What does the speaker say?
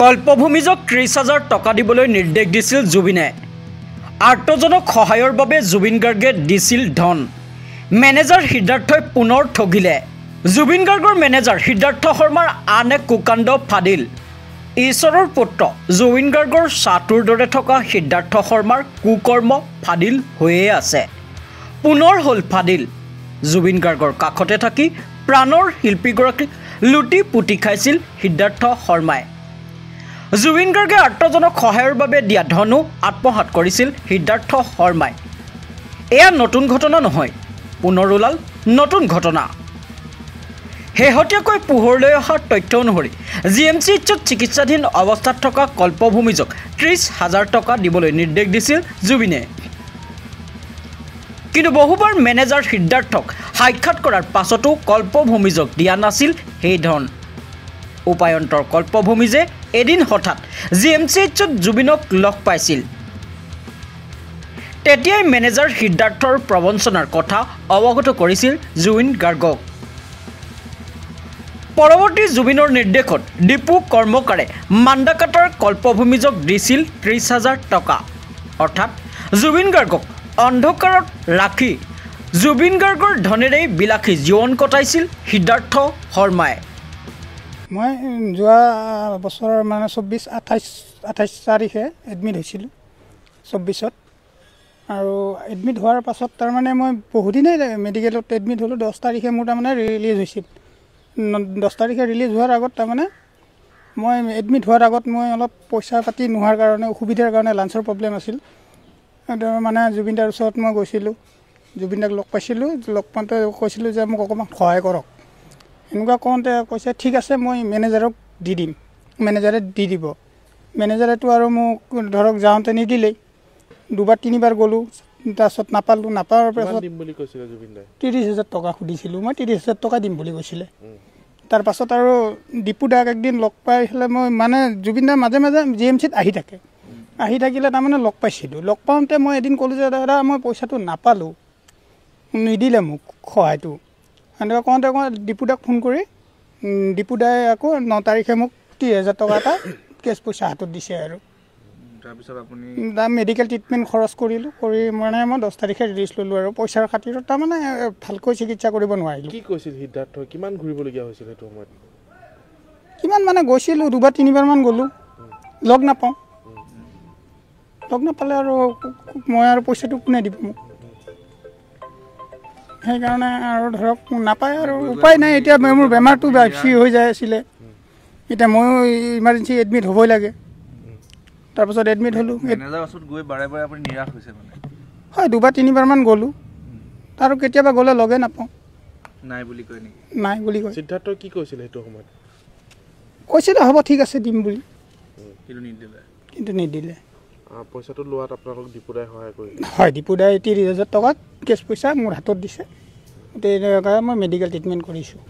কল্পভূমিজক ৩০,০০০ টকা দিবলৈ নিৰ্দেশ দিছিল জুবিনে। আৰ্তজনক সহায়ৰ বাবে জুবিন গাৰ্গে দিছিল ধন। মেনেজাৰ সিদ্ধাৰ্থই পুনৰ ঠগিলে। জুবিন গাৰ্গৰ মেনেজাৰ সিদ্ধাৰ্থ শৰ্মাৰ আন এক কুকাণ্ড ফাদিল। ঈশ্বৰৰ পুত্ৰ জুবিন গাৰ্গৰ চাটোৰ দৰে থকা সিদ্ধাৰ্থ শৰ্মাৰ কুকৰ্ম ফাদিল হৈয়ে আছে। পুনৰ হ'ল ফাদিল। জুবিন গাৰ্গৰ কাষতে থাকি প্ৰাণৰ শিল্পীগৰাকীক লুটি পুতি খাইছিল সিদ্ধাৰ্থ শৰ্মাই। জুবিন গাৰ্গে আৰ্তজনক সহায়ৰ বাবে দিয়া ধনো আত্মসাৎ কৰিছিল সিদ্ধাৰ্থ শৰ্মাই। এয়া নতুন ঘটনা নহয়, পুনৰ ওলাল নতুন ঘটনা। শেহতীয়াকৈ পোহৰলৈ অহা তথ্য অনুসৰি GMCHত চিকিৎসাধীন অৱস্থাত থকা কল্পভূমিজক ৩০,০০০ টকা দিবলৈ নিৰ্দেশ দিছিল জুবিনে। কিন্তু বহুবাৰ মেনেজাৰ সিদ্ধাৰ্থক সাক্ষাৎ কৰাৰ পাছতো কল্পভূমিজক দিয়া নাছিল সেই ধন। উপায়ন্তৰ কল্পভূমিজে এদিন হঠাৎ GMCHত জুবিনক লগ পাইছিল। তেতিয়াই মেনেজাৰ সিদ্ধাৰ্থৰ প্ৰবঞ্চনাৰ কথা অৱগত কৰিছিল জুবিন গাৰ্গক। পৰৱৰ্তী জুবিনৰ নিৰ্দেশত ডিপু কৰ্মকাৰে মাণ্ডাকাটাৰ কল্পভূমিজক দিছিল ৩০,০০০ টকা। অৰ্থাৎ জুবিন গাৰ্গক অন্ধকাৰত ৰাখি জুবিন গাৰ্গৰ ধনেৰেই বিলাসী জীৱন কটাইছিল সিদ্ধাৰ্থ শৰ্মাই। মই যোৱা বছৰ মানে ২৮ তাৰিখে এডমিট হৈছিলোঁ ২৪ত। আৰু এডমিট হোৱাৰ পাছত তাৰমানে মই বহুদিনেই মেডিকেলত এডমিট হ'লোঁ। ১০ তাৰিখে মোৰ তাৰমানে ৰিলিজ হৈছিল। ১০ তাৰিখে ৰিলিজ হোৱাৰ আগত তাৰমানে মই এডমিট হোৱাৰ আগত মই অলপ পইচা পাতি নোহোৱাৰ কাৰণে অসুবিধাৰ কাৰণে লাঞ্চৰ প্ৰব্লেম আছিল। মানে জুবিনদাৰ ওচৰত মই গৈছিলোঁ, জুবিনদাক লগ পাইছিলোঁ। লগ পাওঁতে কৈছিলোঁ যে মোক অকণমান সহায় কৰক। এনেকুৱা কওঁতে কৈছে ঠিক আছে মই মেনেজাৰক দি দিম, মেনেজাৰে দি দিব। মেনেজাৰেতো আৰু মোক ধৰক যাওঁতে নিদিলেই। দুবাৰ তিনিবাৰ গ'লোঁ, তাৰপিছত নাপালোঁ। নাপাৱাৰ পাছত ৩০,০০০ টকা সুধিছিলোঁ মই, ৩০,০০০ টকা দিম বুলি কৈছিলে। তাৰপাছত আৰু ডিপুদাক একদিন লগ পাই পেলাই মই মানে জুবিনদাৰ মাজে মাজে GMCত আহি থাকে। আহি থাকিলে তাৰমানে লগ পাইছিলোঁ। লগ পাওঁতে মই এদিন ক'লোঁ যে দাদা মই পইচাটো নাপালোঁ, নিদিলে মোক সহায়টো। এনেকুৱা কওঁতে ডিপুদাক ফোন কৰি ডিপুদাই আকৌ ৯ তাৰিখে মোক ৩০,০০০ টকা এটা কেছ পইচা হাতত দিছে। আৰু তাৰপিছত আপুনি মেডিকেল ট্ৰিটমেণ্ট খৰচ কৰিলোঁ, কৰি মানে মই ১০ তাৰিখে ৰিলিজ ল'লোঁ। আৰু পইচাৰ খাতিৰত তাৰমানে ভালকৈ চিকিৎসা কৰিব নোৱাৰিলোঁ। কি কৈছিল সিদ্ধাৰ্থ? কিমান ঘূৰিবলগীয়া হৈছিল সেইটো সময়ত? কিমান মানে গৈছিলোঁ, দুবাৰ তিনিবাৰমান গ'লোঁ, লগ নাপাওঁ। লগ নাপালে আৰু মই আৰু পইচাটো কোনে দিব মোক? সেইকাৰণে আৰু ধৰক নাপায় আৰু উপায় নাই। এতিয়া মোৰ বেমাৰটো বেছি হৈ যাই আছিলে। এতিয়া ময়ো ইমাৰ্জেঞ্চি এডমিট হ'বই লাগে। তাৰপাছত এডমিট হ'লোঁ। হয়, দুবাৰ তিনিবাৰমান গ'লোঁ, আৰু কেতিয়াবা গ'লে লগে নাপাওঁ। নাই বুলি কয় নেকি? নাই বুলি কয়। সিদ্ধাৰ্থ কি কৈছিলে সেইটো সময়ত? কৈছিলে হ'ব ঠিক আছে দিম বুলি, কিন্তু নিদিলে। পইচাটো লোৱাত আপোনালোক ডিপুদাই সহায় কৰিলে? হয়, ডিপুদাই ৩০,০০০ টকাত কেছ পইচা মোৰ হাতত দিছে। তেনেকৈ মই মেডিকেল ট্ৰিটমেণ্ট কৰিছোঁ।